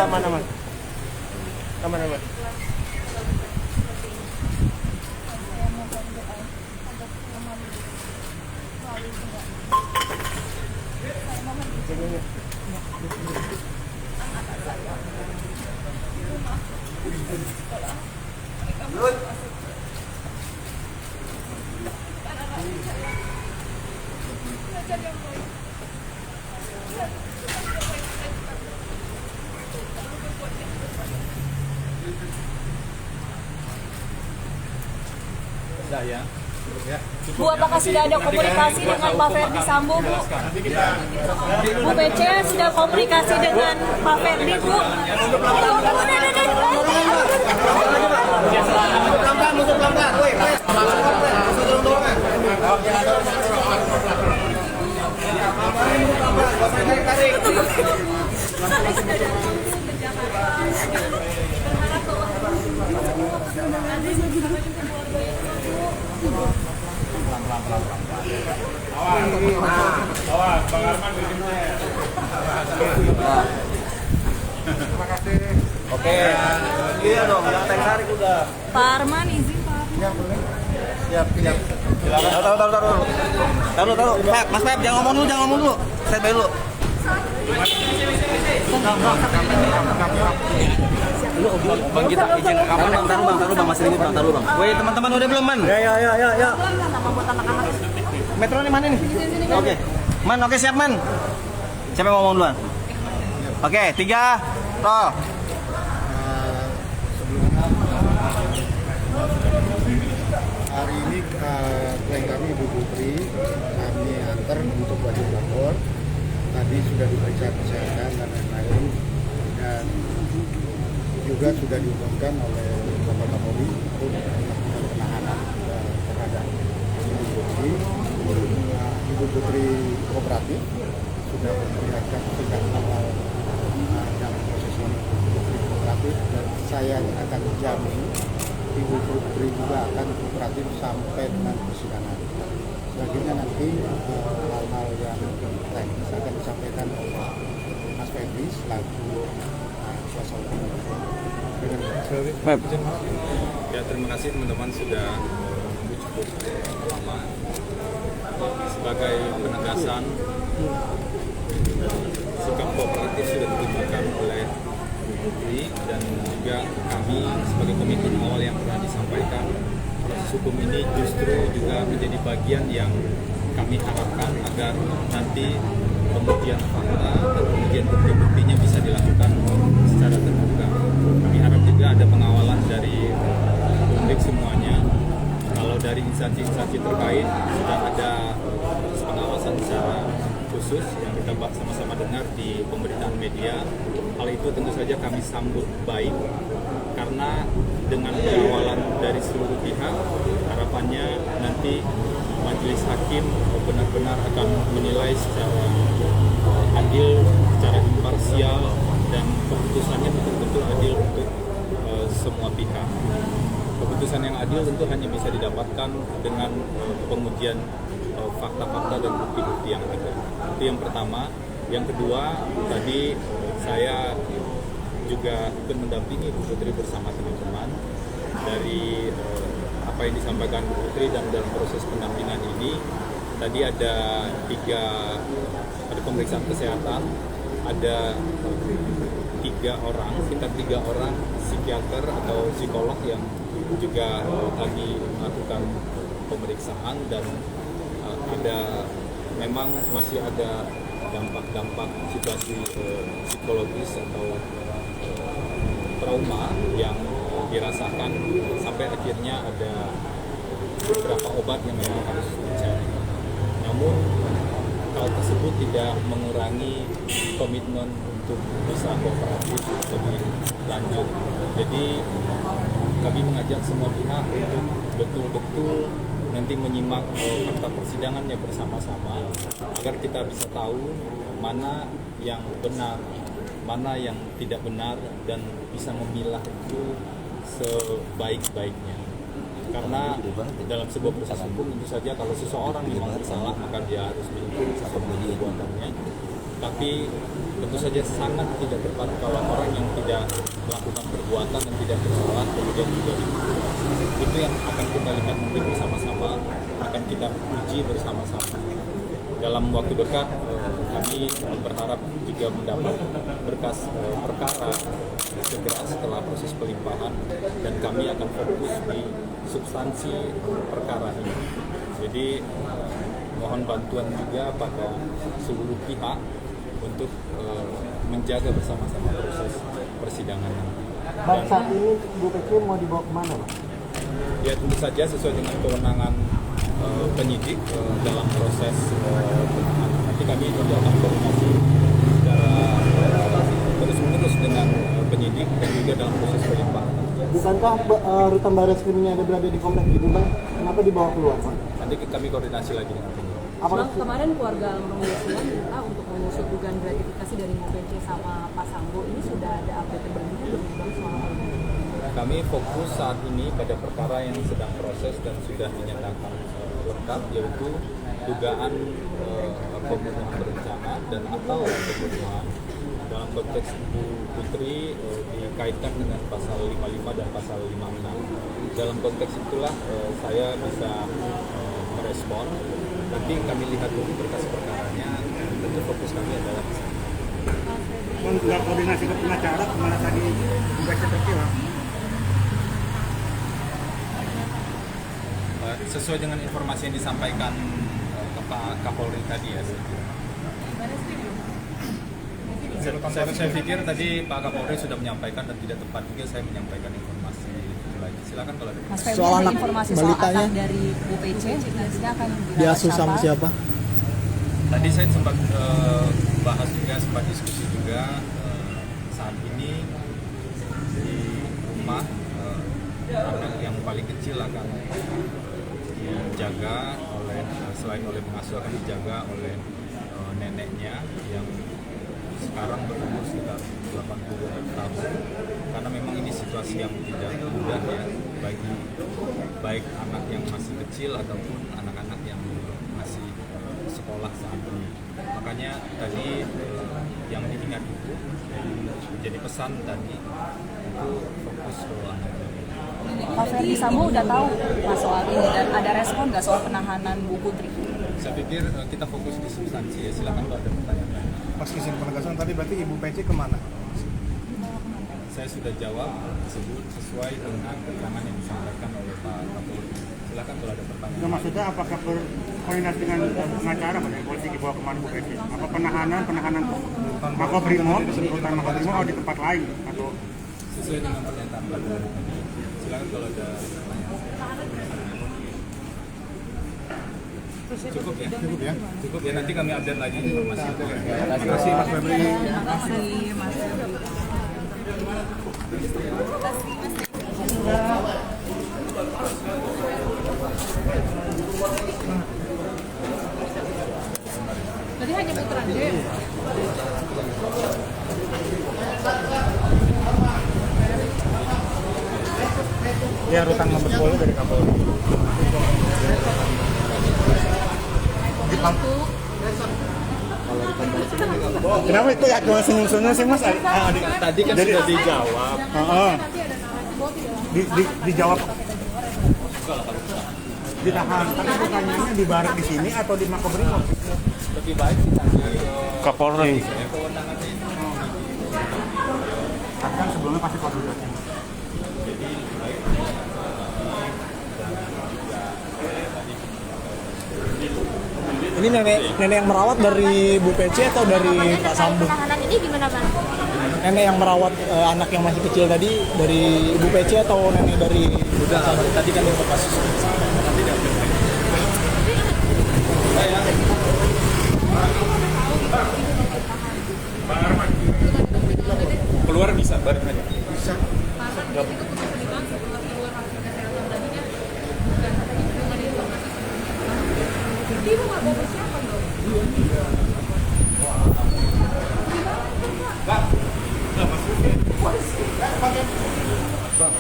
Aman. Bu, apakah sudah ada komunikasi dengan Pak Ferdi Sambo, Bu? Bu PC sudah komunikasi dengan Pak Ferdi, Bu? Awas, Bang Arman bikinnya. Terima kasih. Oke. Iya dong, jangan tarik udah. Pak Arman izin, Pak. Siap. Silakan. Taruh. Pak, Mas Pep, jangan ngomong dulu. Saya bayar dulu. Bang, kita izin rekaman. Taruh bang, masih ini bang, taruh bang. Woi teman-teman udah belum man? Ya. Metro ini mana nih? Oke. Man, oke siap man. Siapa yang ngomong duluan? Oke, 3, roll. Hari ini klien kami Ibu Putri kami antar untuk wajib lapor. Tadi sudah diperiksa kesehatan dan lain-lain, dan juga sudah diumumkan oleh Bapak Kapolri untuk melakukan penahanan terhadap Ibu Putri. Ibu Putri kooperatif sudah memperlihatkan sejak awal dalam proses ini Ibu Putri kooperatif, dan saya akan jamin Ibu Putri juga akan kooperatif sampai dengan persidangan. Selanjutnya nanti hal-hal yang teknis akan disampaikan oleh Mas Ferdi selaku kuasa hukum. Ya, terima kasih teman-teman sudah cukup lama. Sebagai penegasan sikap kooperatif sudah ditunjukkan oleh Putri, dan juga kami sebagai komitmen awal yang pernah disampaikan, proses hukum ini justru juga menjadi bagian yang kami harapkan agar nanti pengujian fakta dan pengujian bukti-buktinya bisa dilakukan secara terbuka. Kami harap juga ada pengawalan dari publik semuanya. Kalau dari instansi-instansi terkait sudah ada pengawasan secara khusus yang kita sama-sama dengar di pemberitaan media. Hal itu tentu saja kami sambut baik, karena dengan pengawalan dari seluruh pihak, harapannya nanti majelis hakim benar-benar akan menilai secara adil, secara imparsial, dan keputusannya betul-betul adil untuk semua pihak. Keputusan yang adil tentu hanya bisa didapatkan dengan pengujian fakta-fakta dan bukti-bukti yang ada. Itu yang pertama. Yang kedua, tadi saya juga ikut mendampingi Bu Putri bersama teman-teman dari apa yang disampaikan Bu Putri, dan dalam proses pendampingan ini tadi ada pemeriksaan kesehatan, ada sekitar tiga orang psikiater atau psikolog yang juga tadi melakukan pemeriksaan, dan memang masih ada dampak-dampak situasi psikologis atau trauma yang dirasakan, sampai akhirnya ada beberapa obat yang memang harus dicari. Namun hal tersebut tidak mengurangi komitmen untuk bisa kooperatif lebih lanjut. Jadi kami mengajak semua pihak untuk betul-betul nanti menyimak fakta persidangannya bersama-sama, agar kita bisa tahu mana yang benar, mana yang tidak benar, dan bisa memilah itu sebaik-baiknya. Karena dalam sebuah proses hukum tentu saja kalau seseorang memang bersalah, maka dia harus dihukum seperti perbuatannya. Tapi tentu saja sangat tidak tepat kalau orang yang tidak melakukan perbuatan dan tidak bersalah kemudian juga dihukum. Itu yang akan kita lihat mungkin bersama-sama, akan kita uji bersama-sama. Dalam waktu dekat kami berharap juga mendapat berkas perkara segera setelah proses pelimpahan, dan kami akan fokus di substansi perkara ini. Jadi mohon bantuan juga pada seluruh pihak untuk menjaga bersama-sama proses persidangan nanti. Bang, saat ini Bu Pece mau dibawa kemana, Bang? Ya tentu saja sesuai dengan kewenangan penyidik dalam proses penahanan. Nanti kami juga akan koordinasi secara terus-menerus dengan penyidik dan juga dalam proses pelimpahan. Bukankah rutan baris krimnya ada berada di kompleks itu, Bang? Kenapa dibawa keluar, Bang? Nanti kami koordinasi lagi dengan penyidik. Bang, kemarin keluarga Almarhum Yosua minta untuk mengusut dugaan gratifikasi dari Bu Pece sama Pak Sambo. Ini sudah ada update terbarunya belum, Bang, soal hal ini? Kami fokus saat ini pada perkara yang sedang proses dan sudah dinyatakan lengkap, yaitu dugaan pembunuhan berencana dan atau pembunuhan dalam konteks Ibu Putri dikaitkan dengan pasal 55 dan pasal 56. Dalam konteks itulah saya bisa merespon. Nanti kami lihat dulu berkas perkaranya, tentu fokus kami adalah di sana. Nggak koordinasi ke pengacara kemana tadi membaca terkira? Sesuai dengan informasi yang disampaikan ke Pak Kapolri tadi ya. Saya pikir tadi Pak Kapolri sudah menyampaikan dan tidak tepat juga saya menyampaikan informasi itu lagi. Silakan kalau ada. Mas Febri, Soal ada anak informasi soal balitanya? anak dari Bu Pece, nantinya akan Diasuh sama siapa? Tadi saya sempat bahas juga, sempat diskusi juga saat ini di rumah anak yang paling kecil akan dijaga oleh, selain oleh pengasuh, akan dijaga oleh neneknya yang sekarang berumur sekitar 80 tahun, karena memang ini situasi yang tidak mudah ya bagi baik anak yang masih kecil ataupun anak-anak yang masih sekolah saat ini. Makanya tadi yang diingat itu menjadi pesan tadi itu fokus ke anak. Pak Ferdi Sambo udah tahu Mas soal ini dan ada respon nggak soal penahanan Bu Putri? Saya pikir kita fokus di substansi ya, silakan kalau ada pertanyaan. Pas izin penegasan tadi berarti Ibu Pece kemana? Saya sudah jawab tersebut sesuai dengan keterangan yang disampaikan oleh Pak Kapolri. Silakan kalau ada pertanyaan. Nah, maksudnya apakah berkoordinasi dengan pengacara pada polisi dibawa kemana Bu Pece? Apa penahanan Makobrimob, rutan Makobrimob di tempat lain atau Sesuai dengan pernyataan Pak Kapolri tadi. Silakan kalau ada pertanyaan. Cukup ya? cukup ya? Cukup ya, nanti kami update lagi informasi itu ya. Terima kasih Mas Febri. Terima kasih Mas Febri. Tadi hanya putra aja ya? Ya, rutan Mabes Polri dari Kapolri. Kenapa itu ya cuma senyum-senyum sih Mas? Tadi kan sudah dijawab. Dijawab. Ditahan. Tapi pertanyaannya di barak di sini atau di Makobrimob? Lebih baik kita Kapolri. kewenangan ini. Tapi kan sebelumnya pasti koordinasi. Ini nenek yang merawat dari Bu Pece atau dari Pak Sambo? Penahanan ini gimana, Bang? Nenek yang merawat anak yang masih kecil tadi dari Bu Pece atau nenek dari Udah, tadi kan informasi sudah disampaikan. Nanti diupdate lagi. Keluar bisa, balik aja. Bisa. Bang,